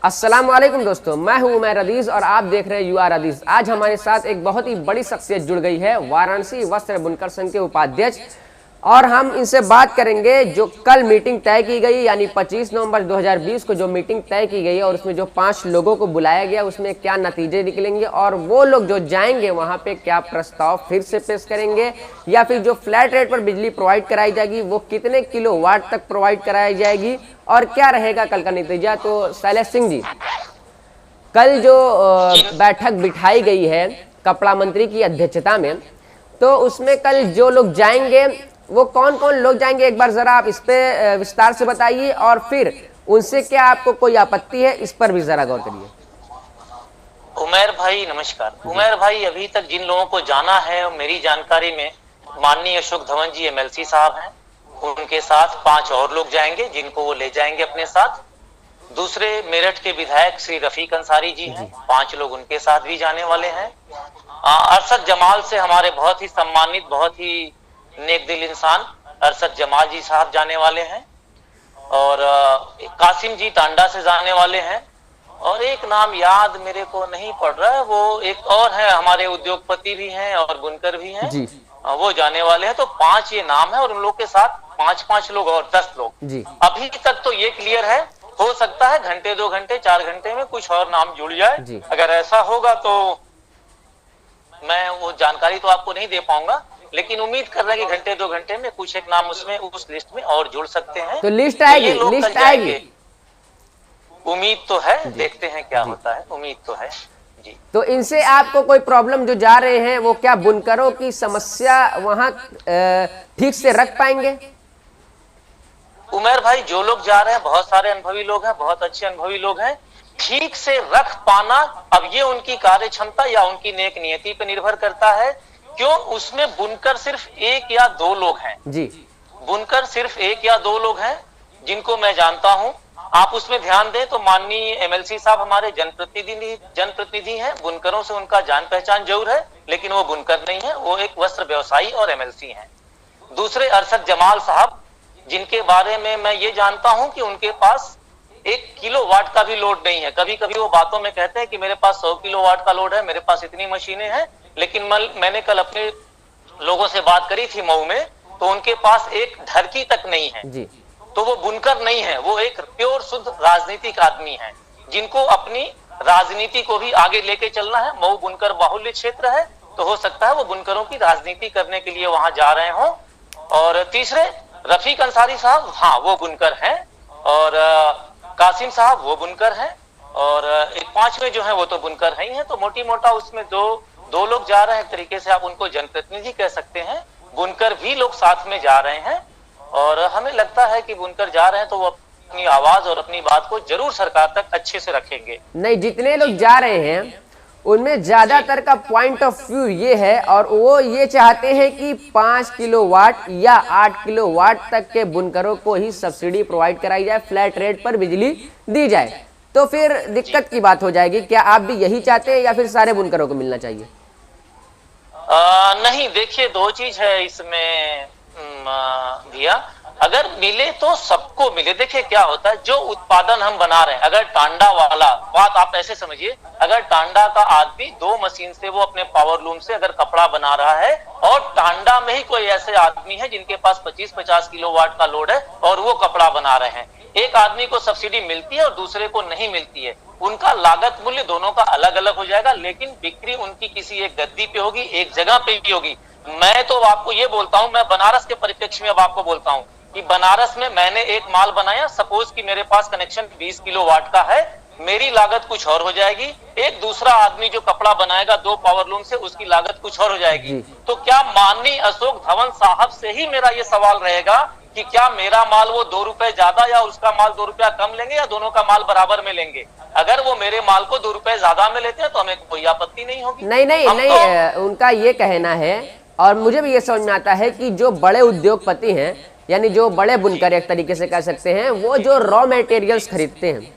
अस्सलाम वालेकुम दोस्तों, मैं हूं उमैर अदीज़ और आप देख रहे हैं यू आर अदीज़। आज हमारे साथ एक बहुत ही बड़ी शख्सियत जुड़ गई है, वाराणसी वस्त्र बुनकर संघ के उपाध्यक्ष, और हम इनसे बात करेंगे जो कल मीटिंग तय की गई, यानी 25 नवंबर 2020 को जो मीटिंग तय की गई है और उसमें जो 5 लोगों को बुलाया गया उसमें क्या नतीजे निकलेंगे और वो लोग जो जाएंगे वहां पे क्या प्रस्ताव फिर से पेश करेंगे, या फिर जो फ्लैट रेट पर बिजली प्रोवाइड कराई जाएगी वो कितने किलोवाट तक प्रोवाइड कराई जाएगी और क्या रहेगा कल का नतीजा। तो शैलेश सिंह जी, कल जो बैठक बिठाई गई है कपड़ा मंत्री की अध्यक्षता में, तो उसमें कल जो लोग जाएंगे वो कौन कौन लोग जाएंगे, एक बार जरा आप इस पे विस्तार से बताइए, और फिर उनसे क्या आपको कोई आपत्ति है इस पर भी जरा गौर करिए। उमैर भाई नमस्कार। उमैर भाई, अभी तक जिन लोगों को जाना है मेरी जानकारी में माननीय अशोक धवन जी एमएलसी साहब हैं, उनके साथ 5 और लोग जाएंगे जिनको वो ले जाएंगे अपने साथ। दूसरे मेरठ के विधायक श्री रफीक अंसारी जी हैं, 5 लोग उनके साथ भी जाने वाले हैं। अरशद जमाल से हमारे बहुत ही सम्मानित, बहुत ही नेक दिल इंसान अरशद जमाल जी साहब जाने वाले हैं, और कासिम जी टांडा से जाने वाले हैं, और एक नाम याद मेरे को नहीं पड़ रहा है, वो एक और है, हमारे उद्योगपति भी हैं और बुनकर भी हैं जी, वो जाने वाले हैं। तो 5 ये नाम है और उन लोग के साथ 5-5 लोग और 10 लोग जी। अभी तक तो ये क्लियर है, हो सकता है घंटे 2 घंटे 4 घंटे में कुछ और नाम जुड़ जाए। अगर ऐसा होगा तो मैं वो जानकारी तो आपको नहीं दे पाऊंगा, लेकिन उम्मीद कर रहे हैं कि घंटे 2 घंटे में कुछ एक नाम उसमें उस लिस्ट में और जुड़ सकते हैं। तो लिस्ट आएगी, लिस्ट आएगी, उम्मीद तो है, देखते हैं क्या होता है, उम्मीद तो है जी। तो इनसे आपको कोई प्रॉब्लम, जो जा रहे हैं वो क्या बुनकरों की समस्या वहां ठीक से रख पाएंगे? उमैर भाई, जो लोग जा रहे हैं बहुत सारे अनुभवी लोग हैं, बहुत अच्छे अनुभवी लोग हैं। ठीक से रख पाना अब ये उनकी कार्य क्षमता या उनकी नेक नियति पर निर्भर करता है। क्यों? उसमें बुनकर सिर्फ 1 या 2 लोग हैं जी, बुनकर सिर्फ 1 या 2 लोग हैं जिनको मैं जानता हूं। आप उसमें ध्यान दें तो माननीय एमएलसी साहब हमारे जनप्रतिनिधि हैं, बुनकरों से उनका जान पहचान जरूर है, लेकिन वो बुनकर नहीं है, वो एक वस्त्र व्यवसायी और एमएलसी हैं। दूसरे अरशद जमाल साहब, जिनके बारे में मैं ये जानता हूं कि उनके पास 1 किलोवाट का भी लोड नहीं है। कभी कभी वो बातों में कहते हैं कि मेरे पास 100 किलोवाट का लोड है, मेरे पास इतनी मशीनें हैं, लेकिन मैंने कल अपने लोगों से बात करी थी मऊ में, तो उनके पास एक ढरकी तक नहीं है जी। तो वो बुनकर नहीं है, वो एक प्योर शुद्ध राजनीतिक आदमी है, जिनको अपनी राजनीति को भी आगे लेके चलना है। मऊ बुनकर बाहुल्य क्षेत्र है, तो हो सकता है वो बुनकरों की राजनीति करने के लिए वहां जा रहे हों। और तीसरे रफीक अंसारी साहब, हाँ वो बुनकर हैं, और कासिम साहब वो बुनकर हैं, और एक 5वें जो है वो तो बुनकर ही हैं। तो मोटी मोटा उसमें दो लोग जा रहे हैं, एक तरीके से आप उनको जनप्रतिनिधि कह सकते हैं। बुनकर भी लोग साथ में जा रहे हैं, और हमें लगता है कि बुनकर जा रहे हैं तो वो अपनी आवाज और अपनी बात को जरूर सरकार तक अच्छे से रखेंगे। नहीं, जितने लोग जा रहे हैं उनमें ज्यादातर का पॉइंट ऑफ व्यू ये है, और वो ये चाहते हैं कि 5 किलोवाट या 8 किलोवाट तक के बुनकरों को ही सब्सिडी प्रोवाइड कराई जाए, फ्लैट रेट पर बिजली दी जाए। तो फिर दिक्कत की बात हो जाएगी। क्या आप भी यही चाहते हैं या फिर सारे बुनकरों को मिलना चाहिए? नहीं, देखिए 2 चीज है इसमें भैया, अगर मिले तो सबको मिले। देखिए क्या होता है, जो उत्पादन हम बना रहे हैं, अगर टांडा वाला बात आप ऐसे समझिए, अगर टांडा का आदमी 2 मशीन से वो अपने पावर लूम से अगर कपड़ा बना रहा है, और टांडा में ही कोई ऐसे आदमी है जिनके पास 25-50 किलोवाट का लोड है और वो कपड़ा बना रहे हैं, एक आदमी को सब्सिडी मिलती है और दूसरे को नहीं मिलती है, उनका लागत मूल्य दोनों का अलग अलग हो जाएगा, लेकिन बिक्री उनकी किसी एक गद्दी पे होगी, एक जगह पे भी होगी। मैं तो आपको ये बोलता हूं, मैं बनारस के परिप्रेक्ष्य में अब आपको बोलता हूं कि बनारस में मैंने एक माल बनाया, सपोज कि मेरे पास कनेक्शन 20 किलोवाट का है, मेरी लागत कुछ और हो जाएगी। एक दूसरा आदमी जो कपड़ा बनाएगा 2 पावर लूम से, उसकी लागत कुछ और हो जाएगी। तो क्या माननीय अशोक धवन साहब से ही मेरा ये सवाल रहेगा कि क्या मेरा माल वो 2 रुपए ज्यादा या उसका माल 2 रुपया कम लेंगे, या दोनों का माल बराबर में लेंगे? अगर वो मेरे माल को 2 रुपए ज्यादा में लेते हैं तो हमें कोई आपत्ति नहीं होगी। नहीं, उनका ये कहना है, और मुझे भी ये समझ में आता है कि जो बड़े उद्योगपति हैं, यानी जो बड़े बुनकर एक तरीके से कह सकते हैं, वो जो रॉ मटेरियल्स खरीदते हैं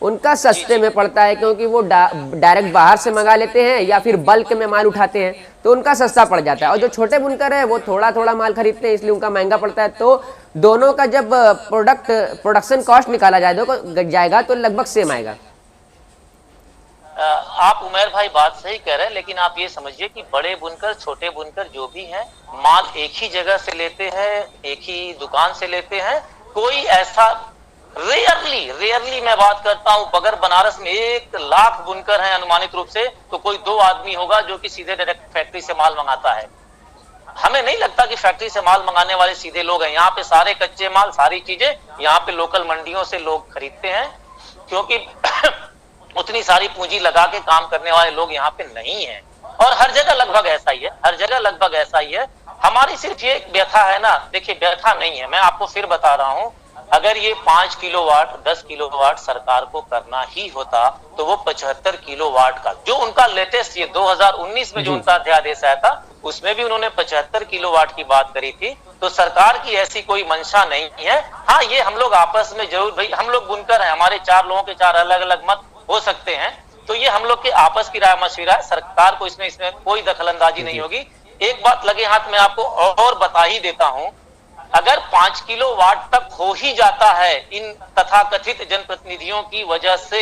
उनका सस्ते में पड़ता है, क्योंकि वो डायरेक्ट बाहर से मंगा लेते हैं या फिर बल्क में माल उठाते हैं, तो उनका सस्ता पड़ जाता है। और जो छोटे बुनकर है वो थोड़ा थोड़ा माल खरीदते हैं, इसलिए उनका महंगा पड़ता है। तो दोनों का जब प्रोडक्शन कॉस्ट निकाला जाएगा तो लगभग सेम आएगा। आप उमर भाई बात सही कह रहे हैं, लेकिन आप ये समझिए कि बड़े बुनकर छोटे बुनकर जो भी हैं, माल एक ही जगह से लेते हैं, एक ही दुकान से लेते हैं। कोई ऐसा रेयरली मैं बात करता हूं, अगर बनारस में 1 लाख बुनकर हैं अनुमानित रूप से, तो कोई 2 आदमी होगा जो कि सीधे डायरेक्ट फैक्ट्री से माल मंगाता है। हमें नहीं लगता कि फैक्ट्री से माल मंगाने वाले सीधे लोग हैं। यहाँ पे सारे कच्चे माल, सारी चीजें यहाँ पे लोकल मंडियों से लोग खरीदते हैं, क्योंकि उतनी सारी पूंजी लगा के काम करने वाले लोग यहाँ पे नहीं है। और हर जगह लगभग ऐसा ही है, हर जगह लगभग ऐसा ही है। हमारी सिर्फ ये व्यथा है ना, देखिए व्यथा नहीं है, मैं आपको फिर बता रहा हूं, अगर ये 5 किलोवाट 10 किलोवाट सरकार को करना ही होता, तो वो 75 किलोवाट का जो उनका लेटेस्ट, ये 2019 में जो उनका अध्यादेश आया था, उसमें भी उन्होंने 75 किलोवाट की बात करी थी। तो सरकार की ऐसी कोई मंशा नहीं है। हाँ, ये हम लोग आपस में जरूर, भाई हम लोग बुनकर हैं, हमारे 4 लोगों के 4 अलग अलग मत हो सकते हैं, तो ये हम लोग के आपस की राय मशविरा है, सरकार को इसमें कोई दखलंदाजी नहीं होगी। एक बात लगे हाथ में आपको और बता ही देता हूं, अगर 5 किलोवाट तक हो ही जाता है इन तथाकथित जनप्रतिनिधियों की वजह से,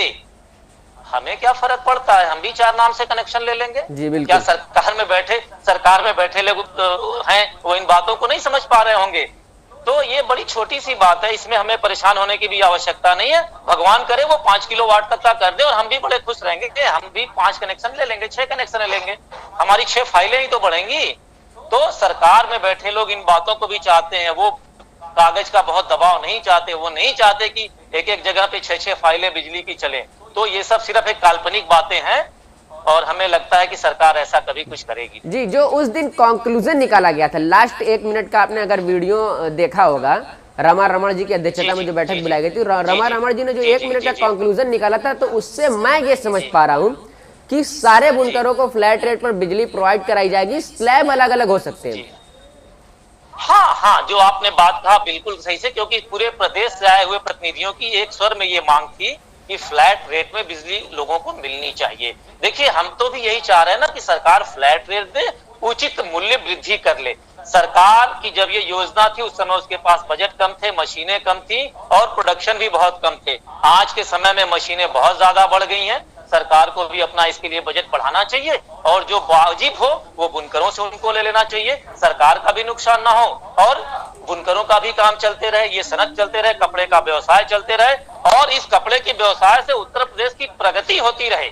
हमें क्या फर्क पड़ता है, हम भी 4 नाम से कनेक्शन ले लेंगे। क्या सरकार में बैठे लोग हैं वो इन बातों को नहीं समझ पा रहे होंगे? तो ये बड़ी छोटी सी बात है, इसमें हमें परेशान होने की भी आवश्यकता नहीं है। भगवान करे वो 5 किलोवाट तक का कर दे और हम भी बड़े खुश रहेंगे कि हम भी 5 कनेक्शन ले लेंगे, 6 कनेक्शन लेंगे, हमारी 6 फाइलें ही तो बढ़ेंगी। तो सरकार में बैठे लोग इन बातों को भी चाहते हैं, वो कागज का बहुत दबाव नहीं चाहते, वो नहीं चाहते कि एक जगह पे 6 फाइलें बिजली की चले। तो ये सब सिर्फ एक काल्पनिक बातें हैं और हमें लगता है कि सरकार ऐसा कभी कुछ करेगी जी। जो उस दिन कंक्लूजन निकाला गया था, लास्ट 1 मिनट का आपने अगर वीडियो देखा होगा, रमा रमण जी की अध्यक्षता में जो बैठक बुलाई गई थी, रमा रमण जी ने जो 1 मिनट का कंक्लूजन निकाला था, तो उससे मैं ये समझ पा रहा हूँ कि सारे बुनकरों को फ्लैट रेट पर बिजली प्रोवाइड कराई जाएगी, स्लैब अलग अलग हो सकते हैं। हाँ, जो आपने बात कहा बिल्कुल सही से, क्योंकि पूरे प्रदेश से आए हुए प्रतिनिधियों की एक स्वर में ये मांग थी कि फ्लैट रेट में बिजली लोगों को मिलनी चाहिए। देखिए, हम तो भी यही चाह रहे हैं ना कि सरकार फ्लैट रेट दे, उचित मूल्य वृद्धि कर ले। सरकार की जब ये योजना थी, उस समय उसके पास बजट कम थे, मशीनें कम थी और प्रोडक्शन भी बहुत कम थे। आज के समय में मशीनें बहुत ज्यादा बढ़ गई हैं, सरकार को भी अपना इसके लिए बजट बढ़ाना चाहिए और जो वाजिब हो वो बुनकरों से उनको ले लेना चाहिए, सरकार का भी नुकसान ना हो और बुनकरों का भी काम चलते रहे, ये सनत चलते रहे, कपड़े का व्यवसाय चलते रहे और इस कपड़े के व्यवसाय से उत्तर प्रदेश की प्रगति होती रहे।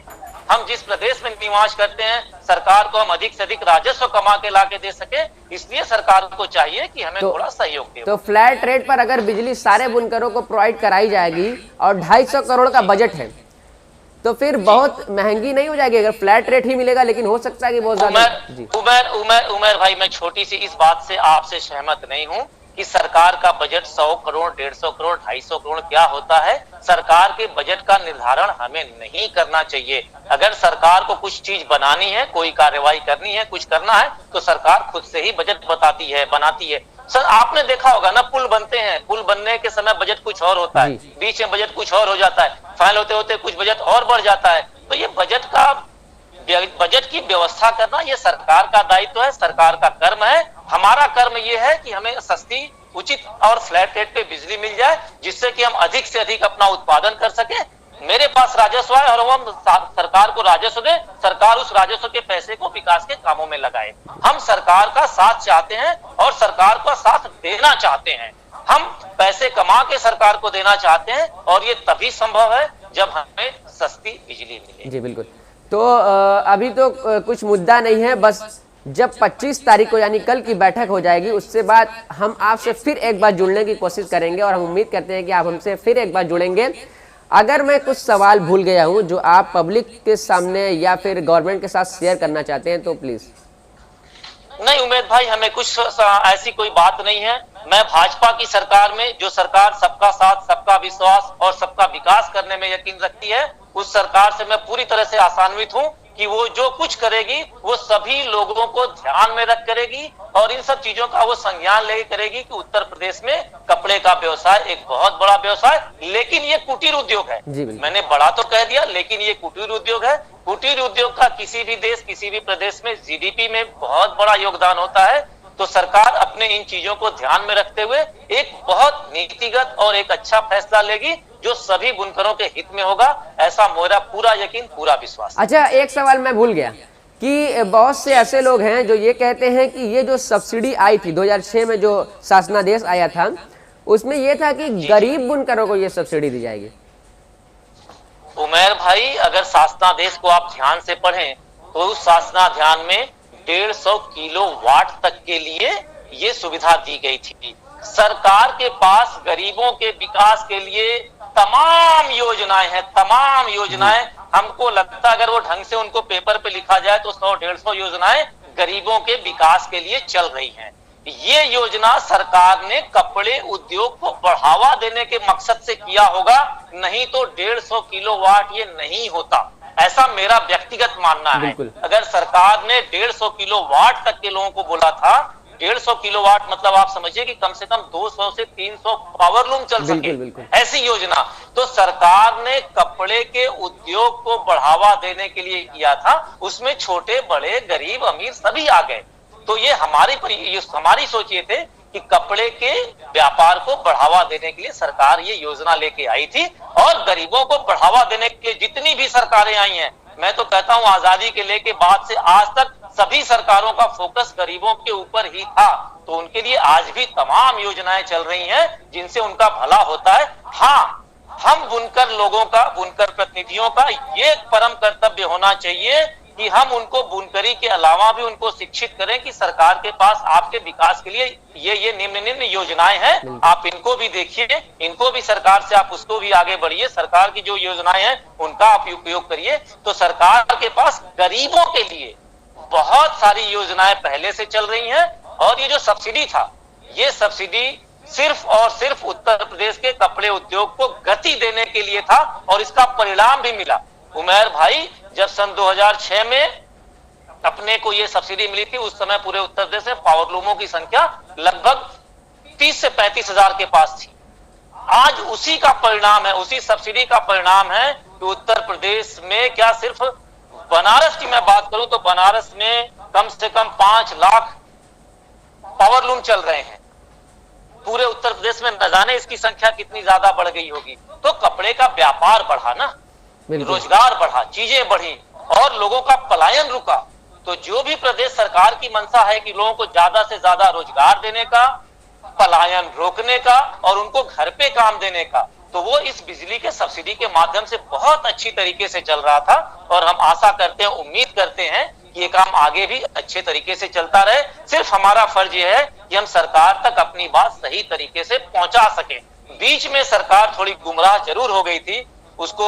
हम जिस प्रदेश में निवास करते हैं, सरकार को हम अधिक से अधिक राजस्व कमा के ला के दे सके, इसलिए सरकार को चाहिए कि हमें थोड़ा सहयोग दे। तो फ्लैट रेट पर अगर बिजली सारे बुनकरों को प्रोवाइड कराई जाएगी और 250 करोड़ का बजट है, तो फिर बहुत महंगी नहीं हो जाएगी? अगर फ्लैट रेट ही मिलेगा, लेकिन हो सकता है कि बहुत ज्यादा। उमर भाई, मैं छोटी सी इस बात से आपसे सहमत नहीं हूं कि सरकार का बजट 100 करोड़ 150 करोड़ 250 करोड़ क्या होता है। सरकार के बजट का निर्धारण हमें नहीं करना चाहिए। अगर सरकार को कुछ चीज बनानी है, कोई कार्यवाही करनी है, कुछ करना है, तो सरकार खुद से ही बजट बनाती है। सर, आपने देखा होगा ना, पुल बनते हैं, पुल बनने के समय बजट कुछ और होता है, बीच में बजट कुछ और हो जाता है, फाइनल होते होते कुछ बजट और बढ़ जाता है। तो ये बजट की व्यवस्था करना ये सरकार का दायित्व है, सरकार का कर्म है। हमारा कर्म ये है कि हमें सस्ती, उचित और फ्लैट रेट पे बिजली मिल जाए, जिससे कि हम अधिक से अधिक अपना उत्पादन कर सके। मेरे पास राजस्व है और हम सरकार को राजस्व दे, सरकार उस राजस्व के पैसे को विकास के कामों में लगाए। हम सरकार का साथ चाहते हैं और सरकार का साथ देना चाहते हैं। हम पैसे कमा के सरकार को देना चाहते हैं और ये तभी संभव है जब हमें सस्ती बिजली मिले। जी बिल्कुल। तो अभी तो कुछ मुद्दा नहीं है, बस जब 25 तारीख को यानी कल की बैठक हो जाएगी, उससे बाद हम आपसे फिर एक बार जुड़ने की कोशिश करेंगे और हम उम्मीद करते हैं कि आप हमसे फिर एक बार जुड़ेंगे। अगर मैं कुछ सवाल भूल गया हूं जो आप पब्लिक के सामने या फिर गवर्नमेंट के साथ शेयर करना चाहते हैं, तो प्लीज। नहीं उमेद भाई, हमें कुछ ऐसी कोई बात नहीं है। मैं भाजपा की सरकार में, जो सरकार सबका साथ, सबका विश्वास और सबका विकास करने में यकीन रखती है, उस सरकार से मैं पूरी तरह से आशान्वित हूं कि वो जो कुछ करेगी वो सभी लोगों को ध्यान में रख करेगी और इन सब चीजों का वो संज्ञान लेकर करेगी कि उत्तर प्रदेश में कपड़े का व्यवसाय एक बहुत बड़ा व्यवसाय, लेकिन ये कुटीर उद्योग है। मैंने बड़ा तो कह दिया, लेकिन ये कुटीर उद्योग है। कुटीर उद्योग का किसी भी देश, किसी भी प्रदेश में जीडीपी में बहुत बड़ा योगदान होता है। तो सरकार अपने इन चीजों को ध्यान में रखते हुए एक बहुत नीतिगत और एक अच्छा फैसला लेगी, जो सभी बुनकरों के हित में होगा, ऐसा मेरा पूरा यकीन, पूरा विश्वास। अच्छा, एक सवाल मैं भूल गया कि बहुत से ऐसे लोग हैं जो ये कहते हैं कि ये जो सब्सिडी आई थी 2006 में, जो शासनादेश आया था, उसमें ये था कि गरीब बुनकरों को ये सब्सिडी दी जाएगी। उमर भाई, अगर शासनादेश को आप ध्यान से पढ़ें तो उस शासनाध्यान में 150 किलोवाट तक के लिए ये सुविधा दी गई थी। सरकार के पास गरीबों के विकास के लिए तमाम योजनाएं हैं, तमाम योजनाएं। हमको लगता है अगर वो ढंग से उनको पेपर पे लिखा जाए तो 100-150 योजनाएं गरीबों के विकास के लिए चल रही हैं। ये योजना सरकार ने कपड़े उद्योग को बढ़ावा देने के मकसद से किया होगा, नहीं तो 150 किलोवाट ये नहीं होता, ऐसा मेरा व्यक्तिगत मानना है। अगर सरकार ने 150 किलोवाट तक के लोगों को बोला था, 150 किलोवाट मतलब आप समझिए कि कम से कम 200 से 300 पावरलूम चल सके, ऐसी योजना तो सरकार ने कपड़े के उद्योग को बढ़ावा देने के लिए किया था। उसमें छोटे बड़े गरीब अमीर सभी आ गए। तो ये हमारी सोच ये थे कि कपड़े के व्यापार को बढ़ावा देने के लिए सरकार ये योजना लेके आई थी, और गरीबों को बढ़ावा देने के लिए जितनी भी सरकारें आई हैं, मैं तो कहता हूं आजादी के लेके बाद से आज तक सभी सरकारों का फोकस गरीबों के ऊपर ही था। तो उनके लिए आज भी तमाम योजनाएं चल रही हैं जिनसे उनका भला होता है। हाँ, हम बुनकर लोगों का, बुनकर प्रतिनिधियों का ये परम कर्तव्य होना चाहिए कि हम उनको बुनकरी के अलावा भी उनको शिक्षित करें कि सरकार के पास आपके विकास के लिए ये निम्न योजनाएं हैं, आप इनको भी देखिए, इनको भी सरकार से आप उसको भी आगे बढ़िए, सरकार की जो योजनाएं हैं उनका आप उपयोग करिए। तो सरकार के पास गरीबों के लिए बहुत सारी योजनाएं पहले से चल रही हैं। और ये जो सब्सिडी था, ये सब्सिडी सिर्फ और सिर्फ उत्तर प्रदेश के कपड़े उद्योग को गति देने के लिए था, और इसका परिणाम भी मिला। उमर भाई, जब सन 2006 में अपने को ये सब्सिडी मिली थी, उस समय पूरे उत्तर प्रदेश में पावरलूमों की संख्या लगभग 30 से 35 हजार के पास थी। आज उसी का परिणाम है, उसी सब्सिडी का परिणाम है कि उत्तर प्रदेश में, क्या सिर्फ बनारस की मैं बात करूं तो बनारस में कम से कम 5 लाख पावरलूम चल रहे हैं। पूरे उत्तर प्रदेश में न जाने इसकी संख्या कितनी ज्यादा बढ़ गई होगी। तो कपड़े का व्यापार बढ़ा ना, रोजगार बढ़ा, चीजें बढ़ी और लोगों का पलायन रुका। तो जो भी प्रदेश सरकार की मंशा है कि लोगों को ज्यादा से ज्यादा रोजगार देने का, पलायन रोकने का और उनको घर पे काम देने का, तो वो इस बिजली के सब्सिडी के माध्यम से बहुत अच्छी तरीके से चल रहा था। और हम आशा करते हैं, उम्मीद करते हैं कि ये काम आगे भी अच्छे तरीके से चलता रहे। सिर्फ हमारा फर्ज ये है कि हम सरकार तक अपनी बात सही तरीके से पहुंचा सकें। बीच में सरकार थोड़ी गुमराह जरूर हो गई थी, उसको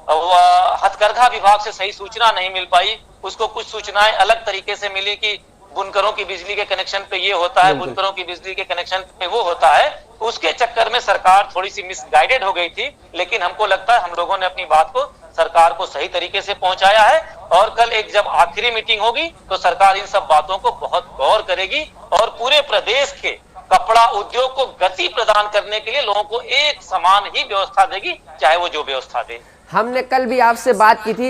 हथकरघा विभाग से सही सूचना नहीं मिल पाई, उसको कुछ सूचनाएं अलग तरीके से मिली कि बुनकरों की बिजली के कनेक्शन पे ये होता है, बुनकरों की बिजली के कनेक्शन पे वो होता है। उसके चक्कर में सरकार थोड़ी सी मिसगाइडेड हो गई थी, लेकिन हमको लगता है हम लोगों ने अपनी बात को सरकार को सही तरीके से पहुंचाया है। और कल एक जब आखिरी मीटिंग होगी तो सरकार इन सब बातों को बहुत गौर करेगी और पूरे प्रदेश के कपड़ा उद्योग को गति प्रदान करने के लिए लोगों को एक समान ही व्यवस्था देगी, चाहे वो जो व्यवस्था दे। हमने कल भी आपसे बात की थी,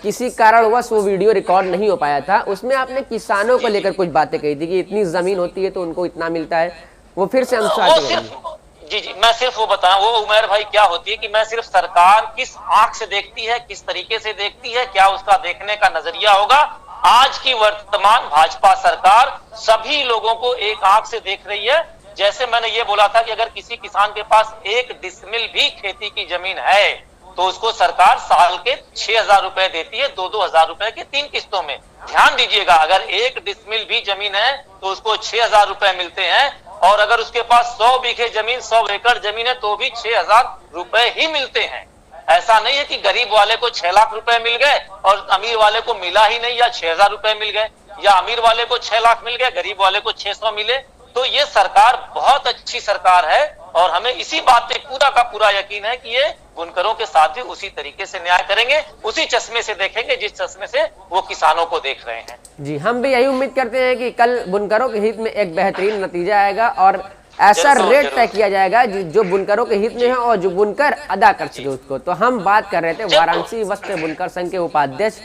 किसी कारणवश वो वीडियो रिकॉर्ड नहीं हो पाया था, उसमें आपने किसानों को लेकर कुछ बातें कही थी कि इतनी जमीन होती है तो उनको इतना मिलता है। वो फिर से हम जी, मैं सिर्फ वो बताऊं, वो उमर भाई क्या होती है कि मैं सिर्फ सरकार किस आंख से देखती है, किस तरीके से देखती है, क्या उसका देखने का नजरिया होगा। आज की वर्तमान भाजपा सरकार सभी लोगों को एक आंख से देख रही है। जैसे मैंने ये बोला था कि अगर किसी किसान के पास 1 डिसमिल भी खेती की जमीन है तो उसको सरकार साल के 6,000 रुपए देती है, 2-2 हजार रुपए के 3 किस्तों में। ध्यान दीजिएगा, अगर 1 डिसमिल भी जमीन है तो उसको 6,000 रुपए मिलते हैं, और अगर उसके पास 100 बीघे जमीन, 100 एकड़ जमीन है तो भी 6,000 रुपए ही मिलते हैं। ऐसा नहीं है कि गरीब वाले को 6 लाख रुपए मिल गए और अमीर वाले को मिला ही नहीं, या 6,000 रुपए मिल गए, या अमीर वाले को 6 लाख मिल गए, गरीब वाले को 600 मिले। तो ये सरकार बहुत अच्छी सरकार है और हमें इसी बात पे पूरा का पूरा यकीन है कि ये बुनकरों के साथ भी उसी तरीके से न्याय करेंगे, उसी चश्मे से देखेंगे जिस चश्मे से वो किसानों को देख रहे हैं। जी, हम भी यही उम्मीद करते हैं कि कल बुनकरों के हित में एक बेहतरीन नतीजा आएगा और ऐसा रेट तय किया जाएगा जो बुनकरों के हित में है और जो बुनकर अदा कर सके उसको। तो हम बात कर रहे थे वाराणसी वस्त्र बुनकर संघ के उपाध्यक्ष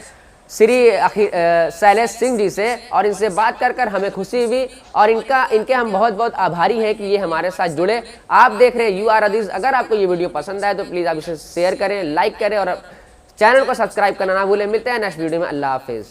श्री शैलेश सिंह जी से, और इनसे बात कर कर हमें खुशी हुई और इनके हम बहुत बहुत आभारी हैं कि ये हमारे साथ जुड़े। आप देख रहे हैं UR हदीस। अगर आपको ये वीडियो पसंद आए तो प्लीज़ आप इसे शेयर करें, लाइक करें और चैनल को सब्सक्राइब करना ना भूलें। मिलते हैं नेक्स्ट वीडियो में। अल्लाह हाफिज़।